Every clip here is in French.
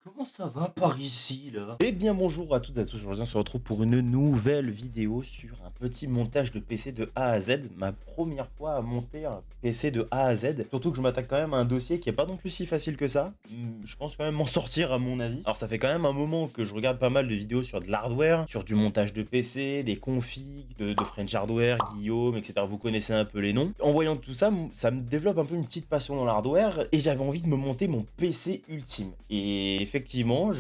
Comment ça va par ici là? Eh bien bonjour à toutes et à tous, aujourd'hui on se retrouve pour une nouvelle vidéo sur un petit montage de PC de A à Z. Ma première fois à monter un PC de A à Z. Surtout que je m'attaque quand même à un dossier qui est pas non plus si facile que ça. Je pense quand même m'en sortir à mon avis. Alors ça fait quand même un moment que je regarde pas mal de vidéos sur de l'hardware, sur du montage de PC, des configs, de French Hardware, Guillaume, etc. Vous connaissez un peu les noms. En voyant tout ça, ça me développe un peu une petite passion dans l'hardware et j'avais envie de me monter mon PC ultime. Et effectivement,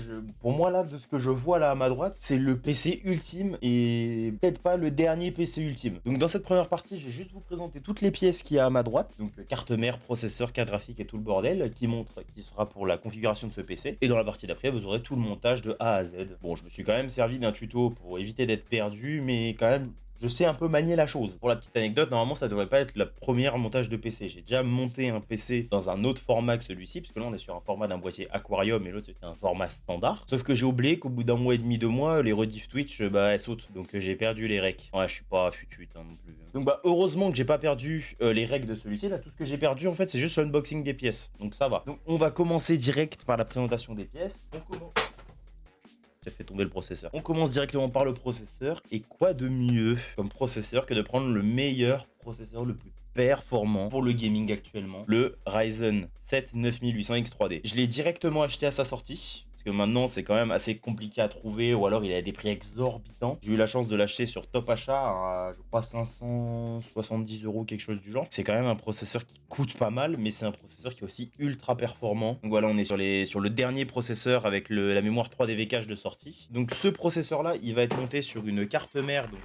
pour moi là, de ce que je vois là à ma droite, c'est le PC ultime et peut-être pas le dernier PC ultime. Donc dans cette première partie, je vais juste vous présenter toutes les pièces qu'il y a à ma droite. Donc carte mère, processeur, carte graphique et tout le bordel qui sera pour la configuration de ce PC. Et dans la partie d'après, vous aurez tout le montage de A à Z. Bon, je me suis quand même servi d'un tuto pour éviter d'être perdu, mais quand même je sais un peu manier la chose. Pour la petite anecdote, normalement, ça devrait pas être le premier montage de PC. J'ai déjà monté un PC dans un autre format que celui-ci, parce que là, on est sur un format d'un boîtier Aquarium et l'autre, c'était un format standard. Sauf que j'ai oublié qu'au bout d'un mois et demi, 2 mois, les rediff Twitch, bah, elles sautent. Donc, j'ai perdu les recs. Ouais, je suis pas fut hein, non plus. Donc, bah, heureusement que j'ai pas perdu les recs de celui-ci. Là, tout ce que j'ai perdu, en fait, c'est juste l'unboxing des pièces. Donc, ça va. Donc, on va commencer direct par la présentation des pièces. On commence. J'ai fait tomber le processeur. On commence directement par le processeur. Et quoi de mieux comme processeur que de prendre le meilleur processeur le plus performant pour le gaming actuellement, le Ryzen 7 9800X 3D. Je l'ai directement acheté à sa sortie. Parce que maintenant, c'est quand même assez compliqué à trouver, ou alors il a des prix exorbitants. J'ai eu la chance de l'acheter sur Top Achat à, je crois, 570 €, quelque chose du genre. C'est quand même un processeur qui coûte pas mal, mais c'est un processeur qui est aussi ultra performant. Donc voilà, on est sur le dernier processeur avec la mémoire 3D V-Cache de sortie. Donc ce processeur-là, il va être monté sur une carte mère, donc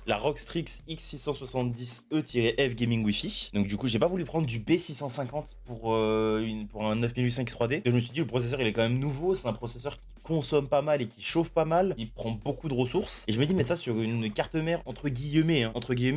la Rockstrix X670E-F Gaming Wi-Fi. Donc du coup, j'ai pas voulu prendre du B650 pour un 9800X 3D. Je me suis dit, le processeur, il est quand même nouveau. C'est un processeur qui consomme pas mal et qui chauffe pas mal. Il prend beaucoup de ressources. Et je me dis, mettre ça sur une carte mère, entre guillemets,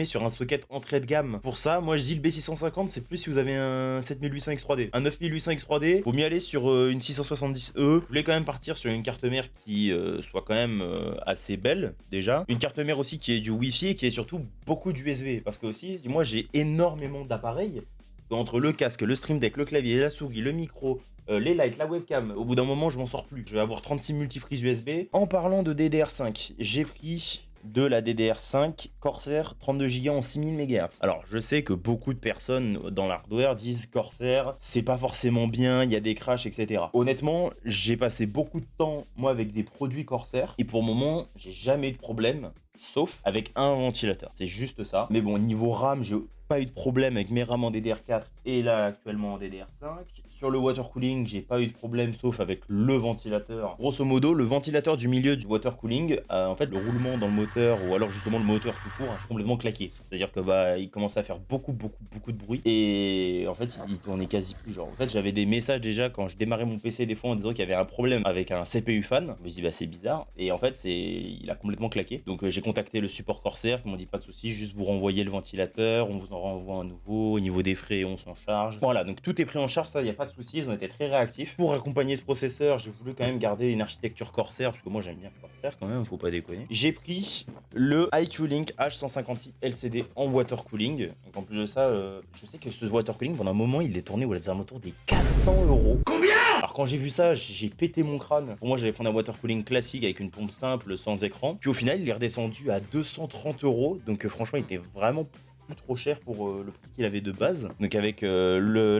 sur un socket entrée de gamme. Pour ça, moi, je dis le B650, c'est plus si vous avez un 7800X 3D. Un 9800X 3D, vaut mieux aller sur une 670E. Je voulais quand même partir sur une carte mère qui soit quand même assez belle, déjà. Une carte mère aussi qui est du Wi-Fi et qui est surtout beaucoup d'USB. Parce que aussi, moi, j'ai énormément d'appareils. Entre le casque, le Stream Deck, le clavier, la souris, le micro, les lights, la webcam, au bout d'un moment, je m'en sors plus. Je vais avoir 36 multiprises USB. En parlant de DDR5, j'ai pris de la DDR5 Corsair 32 Go en 6000 MHz. Alors, je sais que beaucoup de personnes dans l'hardware disent Corsair, c'est pas forcément bien, il y a des crashs, etc. Honnêtement, j'ai passé beaucoup de temps, moi, avec des produits Corsair, et pour le moment, j'ai jamais eu de problème, sauf avec un ventilateur. C'est juste ça. Mais bon, niveau RAM, j'ai pas eu de problème avec mes RAM en DDR4 et là actuellement en DDR5. Sur le water cooling, j'ai pas eu de problème sauf avec le ventilateur. Grosso modo, le ventilateur du milieu du water cooling, en fait, le roulement dans le moteur ou alors justement le moteur tout court a complètement claqué. C'est-à-dire que bah, il commençait à faire beaucoup de bruit et en fait, il tournait quasi plus. Genre, en fait, j'avais des messages déjà quand je démarrais mon PC des fois en disant qu'il y avait un problème avec un CPU fan. Je me dis bah c'est bizarre et en fait il a complètement claqué. Donc j'ai contacté le support Corsair qui m'ont dit pas de souci, juste vous renvoyez le ventilateur, on vous en renvoie un nouveau. Au niveau des frais, on s'en charge. Voilà, donc tout est pris en charge, ça, il n'y a pas de souci. Ils ont été très réactifs. Pour accompagner ce processeur, j'ai voulu quand même garder une architecture Corsair, parce que moi j'aime bien Corsair quand même, faut pas déconner. J'ai pris le iQ-Link H156 LCD en water cooling. Donc en plus de ça, je sais que ce water cooling, pendant un moment, il est tourné aux alentours des 400 €. Combien? Alors quand j'ai vu ça, j'ai pété mon crâne. Pour moi, j'allais prendre un water cooling classique avec une pompe simple, sans écran. Puis au final, il est redescendu à 230 €. Donc franchement, il était vraiment plus trop cher pour le prix qu'il avait de base. Donc avec la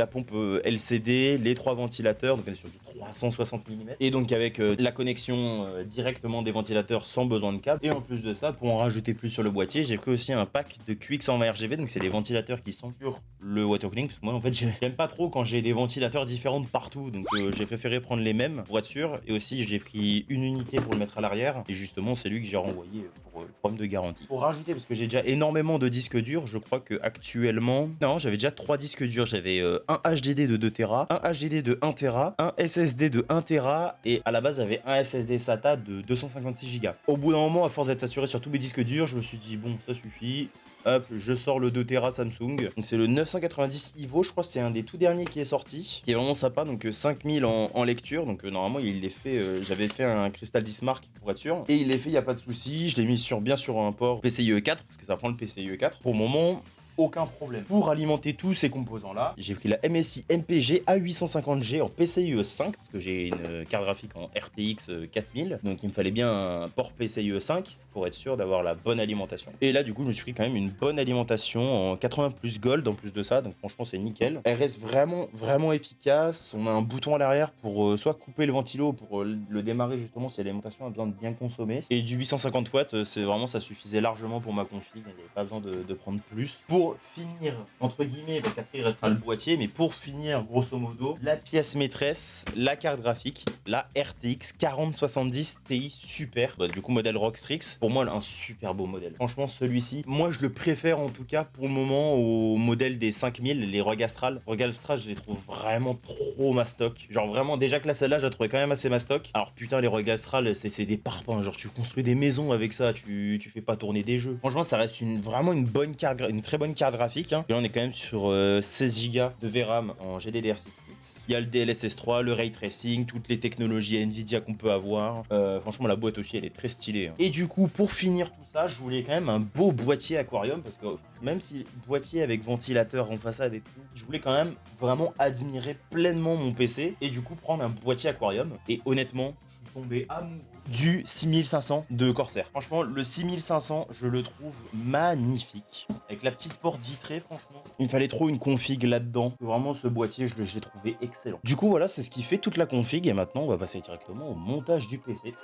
pompe LCD, les 3 ventilateurs, donc on est sur du 360 mm. Et donc avec la connexion directement des ventilateurs sans besoin de câble. Et en plus de ça, pour en rajouter plus sur le boîtier, j'ai pris aussi un pack de QX120 RGB. Donc c'est les ventilateurs qui sont sur le water cooling. Parce que moi en fait j'aime pas trop quand j'ai des ventilateurs différents de partout. Donc j'ai préféré prendre les mêmes pour être sûr. Et aussi j'ai pris une unité pour le mettre à l'arrière. Et justement c'est lui que j'ai renvoyé pour le problème de garantie. Pour rajouter, parce que j'ai déjà énormément de disques durs, je crois que actuellement, non, j'avais déjà 3 disques durs. J'avais un HDD de 2 Tera, un HDD de 1 Tera, un SSD de 1 Tera et à la base j'avais un SSD SATA de 256 Go. Au bout d'un moment, à force d'être saturé sur tous mes disques durs, je me suis dit bon, ça suffit. Hop, je sors le 2 Tera Samsung. Donc c'est le 990 Evo, je crois que c'est un des tout derniers qui est sorti, qui est vraiment sympa. Donc 5000 en lecture. Donc normalement il est fait, j'avais fait un Crystal 10 Mark pour être sûr. Et il est fait, il n'y a pas de souci. Je l'ai mis bien sur un port PCIe 4 parce que ça prend le PCIe 4. Pour le moment, aucun problème. Pour alimenter tous ces composants-là, j'ai pris la MSI MPG A850G en PCIe 5, parce que j'ai une carte graphique en RTX 4000, donc il me fallait bien un port PCIe 5 pour être sûr d'avoir la bonne alimentation. Et là, du coup, je me suis pris quand même une bonne alimentation en 80 plus gold en plus de ça, donc franchement, c'est nickel. Elle reste vraiment efficace. On a un bouton à l'arrière pour soit couper le ventilo, pour le démarrer justement si l'alimentation a besoin de bien consommer. Et du 850 watts, c'est vraiment, ça suffisait largement pour ma config, il n'y avait pas besoin de prendre plus. Pour finir, entre guillemets, parce qu'après il restera le boîtier, mais pour finir, grosso modo, la pièce maîtresse, la carte graphique, la RTX 4070 Ti Super, du coup modèle Rockstrix, pour moi un super beau modèle. Franchement celui-ci, moi je le préfère en tout cas pour le moment au modèle des 5000, les ROG Astral. ROG Astral, je les trouve vraiment trop mastoc. Genre vraiment, déjà que là celle-là je la trouvais quand même assez mastoc. Alors putain, les ROG Astral c'est des parpaings, genre tu construis des maisons avec ça, tu fais pas tourner des jeux. Franchement ça reste vraiment une bonne carte, une très bonne carte graphique, hein. Et là on est quand même sur 16 Go de VRAM en GDDR6X. Il y a le DLSS 3, le ray tracing, toutes les technologies Nvidia qu'on peut avoir. Franchement la boîte aussi elle est très stylée, hein. Et du coup pour finir tout ça, je voulais quand même un beau boîtier aquarium, parce que même si boîtier avec ventilateur en façade et tout, je voulais quand même vraiment admirer pleinement mon PC et du coup prendre un boîtier aquarium. Et honnêtement, je suis tombé amoureux du 6500 de Corsair. Franchement, le 6500, je le trouve magnifique. Avec la petite porte vitrée, franchement. Il me fallait trop une config là-dedans. Vraiment, ce boîtier, je l'ai trouvé excellent. Du coup, voilà, c'est ce qui fait toute la config. Et maintenant, on va passer directement au montage du PC.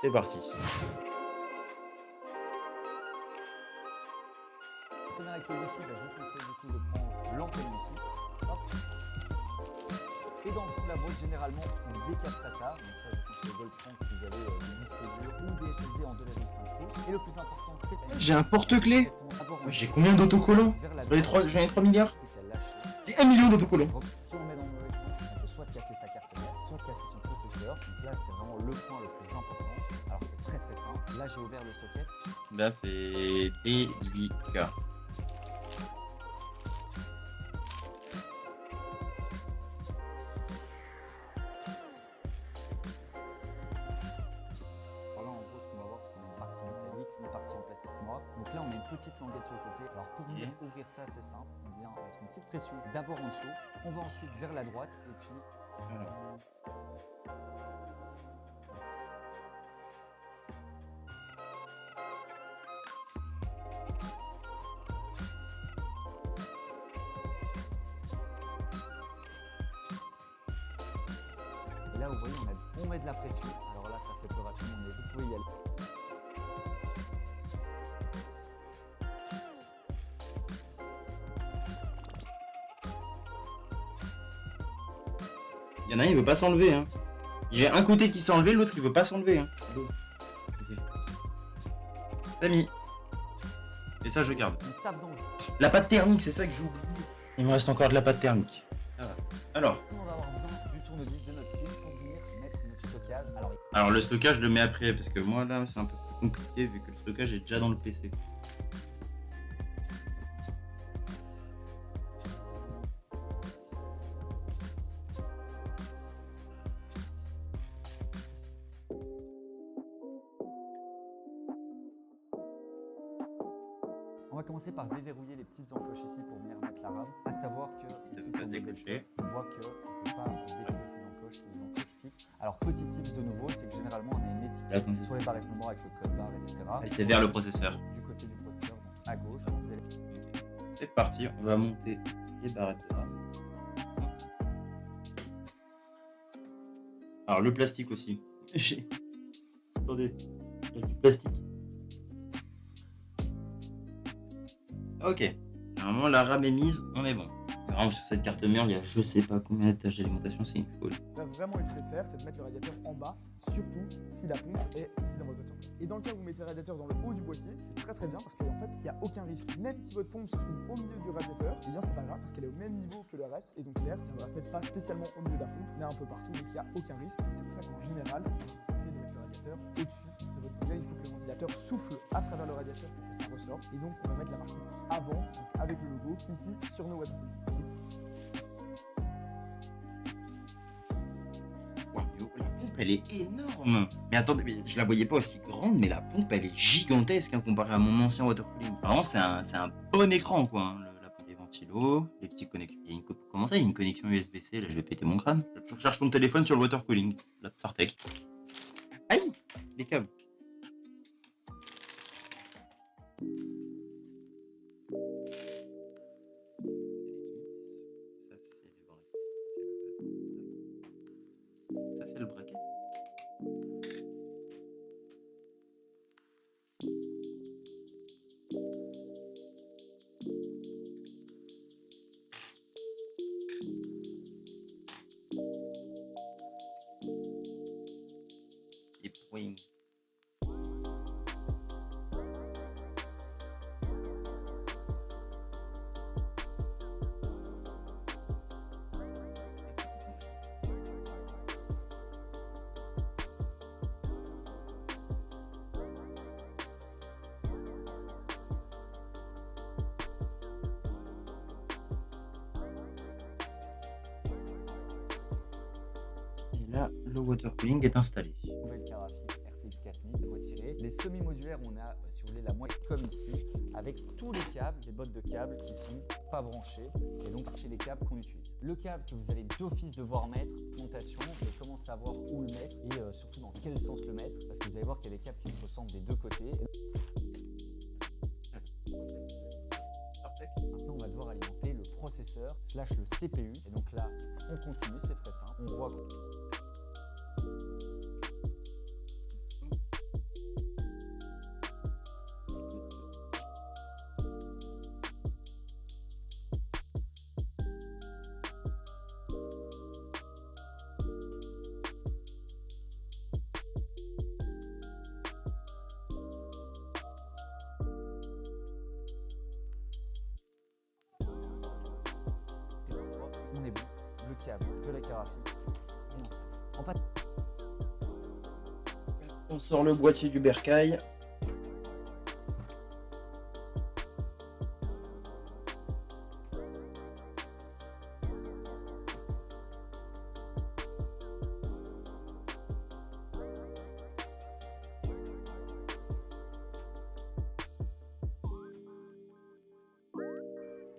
C'est parti. Avec le Wi-Fi, je vous conseille du coup de prendre l'antenne ici. Hop. Et dans le fond de la boîte, généralement, on prend des câbles SATA. Donc ça, je conseille de le prendre si vous avez des disques durs ou des SSD en 2,5 pouces. Et le plus important, c'est... J'ai un porte-clés. J'ai combien d'autocollants? J'en ai 3 milliards. J'ai 1 million d'autocollants. Si on met dans le mauvais sens, on peut soit casser sa carte mère, soit casser son processeur. Donc là, c'est vraiment le point le plus important. Alors c'est très simple. Là, j'ai ouvert le socket. Là, c'est délicat. Donc là on a une petite languette sur le côté. Alors pour venir ouvrir ça c'est simple, on vient mettre une petite pression d'abord en dessous, on va ensuite vers la droite et puis voilà. Et là vous voyez on met de la pression, alors là ça fait peur à tout le monde mais vous pouvez y aller. Il y en a un, il veut pas s'enlever, hein. J'ai un côté qui s'est enlevé, l'autre il veut pas s'enlever, hein. Okay. C'est mis. Et ça je garde. La pâte thermique, c'est ça que j'ai oublié. Il me reste encore de la pâte thermique. Ah. Alors. On va avoir besoin du tournevis de notre pile pour venir mettre notre stockage. Alors le stockage je le mets après parce que moi là c'est un peu plus compliqué vu que le stockage est déjà dans le PC. On va commencer par déverrouiller les petites encoches ici pour venir mettre la RAM. À savoir que ici sur le modèle TUF, on voit qu'on ne peut pas déplier ces encoches, c'est des encoches fixes. Alors petit tips de nouveau, c'est que généralement on a une étiquette sur les barrettes mémoire avec le code barre, etc. C'est vers le processeur. Du côté du processeur, donc à gauche, vous allez... C'est parti, on va monter les barrettes de RAM. Alors le plastique aussi. Attendez, il y a du plastique. Ok, normalement la RAM est mise, on est bon. Vraiment sur cette carte mère, il y a je sais pas combien d'étages d'alimentation, c'est une folie. Là, vraiment une chose de faire, c'est de mettre le radiateur en bas, surtout si la pompe est ici dans votre auto. Et dans le cas où vous mettez le radiateur dans le haut du boîtier, c'est très bien parce qu'en fait, il n'y a aucun risque. Même si votre pompe se trouve au milieu du radiateur, eh bien c'est pas grave parce qu'elle est au même niveau que le reste et donc l'air ne viendra se mettre pas spécialement au milieu de la pompe, mais un peu partout, donc il n'y a aucun risque. C'est pour ça qu'en général, vous essayez de mettre le radiateur au-dessus de votre pompe. Il faut que le ventilateur souffle à travers le radiateur pour que ça ressorte. Et donc on va mettre la partie avant, donc avec le logo, ici sur nos water coolers. La pompe elle est énorme. Mais attendez, mais je la voyais pas aussi grande, mais la pompe elle est gigantesque hein, comparée à mon ancien water cooling. Vraiment c'est un bon écran quoi. Hein. ventilo, les petits connecteurs. Comment ça, il y a une connexion USB-C? Là, je vais péter mon crâne. Je recharge ton téléphone sur le water cooling. La Sartec. Aïe! Les câbles. Ça, c'est le bracket. Et point. Et là, le water cooling est installé. Nouvelle Carafite RTX 4000 retirée. Les semi-modulaires, on a, si vous voulez, la moitié comme ici, avec tous les câbles, les bottes de câbles qui sont pas branchés. Et donc, c'est les câbles qu'on utilise. Le câble que vous allez d'office devoir mettre, montation, de comment savoir où le mettre et surtout dans quel sens le mettre. Parce que vous allez voir qu'il y a des câbles qui se ressemblent des deux côtés. Maintenant, on va devoir alimenter le processeur / le CPU. Et donc là, on continue, c'est très simple. On voit on est bon. Le câble de la Carafite est installé. On passe. On sort le boîtier du bercail.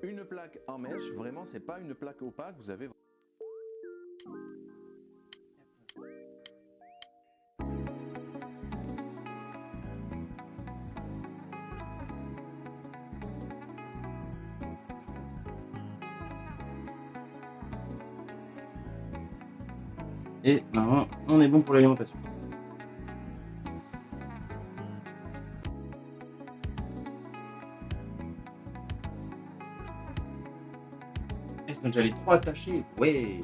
Une plaque en mèche, vraiment, c'est pas une plaque opaque, vous avez. Et maintenant, on est bon pour l'alimentation. Ils sont déjà les 3 attachés. Ouais.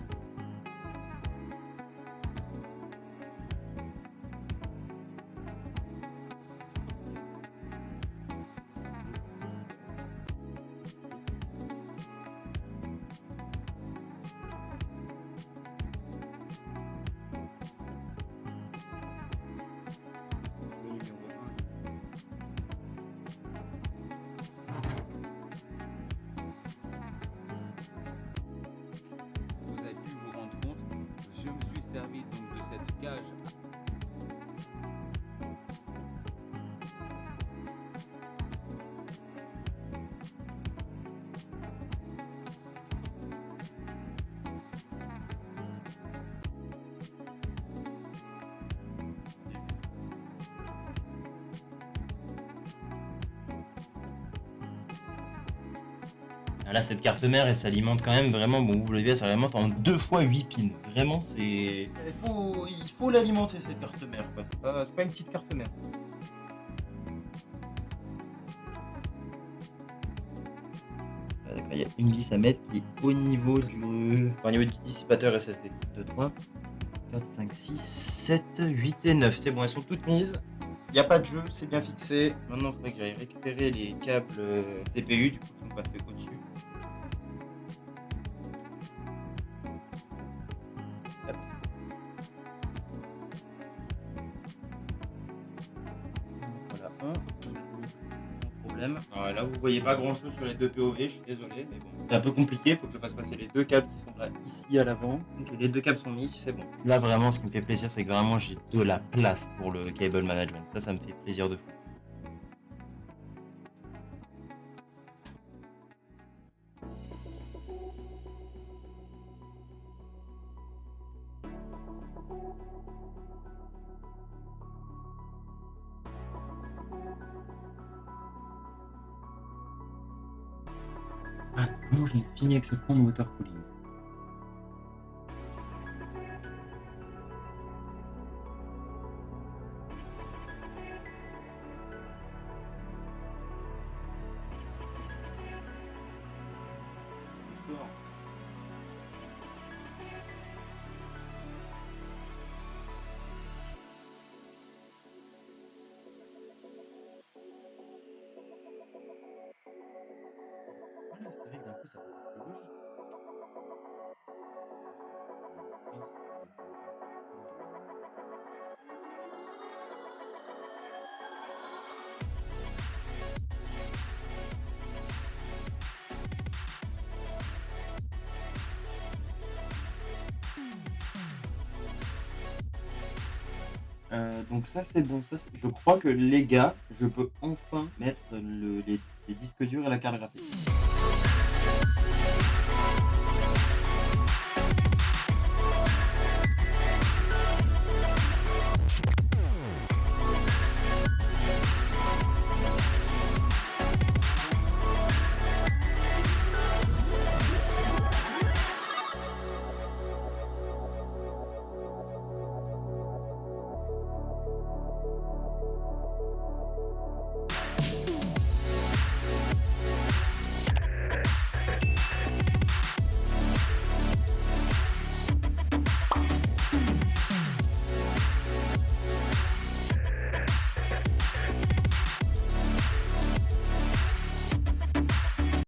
Vous avez pu vous rendre compte, je me suis servi donc de cette cage. Là, cette carte mère, elle s'alimente quand même vraiment. Bon, vous l'avez vu, elle s'alimente en 2 fois 8 pins. Vraiment, c'est. Il faut l'alimenter, cette carte mère, quoi. C'est pas une petite carte mère. Ah, d'accord, il y a une vis à mettre qui est au niveau du dissipateur SSD. 2, 3, 4, 5, 6, 7, 8 et 9. C'est bon, elles sont toutes mises. Il n'y a pas de jeu, c'est bien fixé. Maintenant, il faudrait que j'aille récupérer les câbles CPU, du coup, qui sont passés au-dessus. Hop. Voilà, un. Sans problème. Alors là, vous voyez pas grand-chose sur les deux POV, je suis désolé, mais bon. C'est un peu compliqué, il faut que je fasse passer les deux câbles qui sont là, ici à l'avant. Donc les deux câbles sont mis, c'est bon. Là, vraiment, ce qui me fait plaisir, c'est que vraiment, j'ai de la place pour le cable management. Ça me fait plaisir de fou. Non, j'ai fini avec le con de water cooling. Voilà, c'est vrai que d'un coup, ça paraît plus logique. Donc ça c'est bon, je crois que les gars, je peux enfin mettre les disques durs et la carte graphique.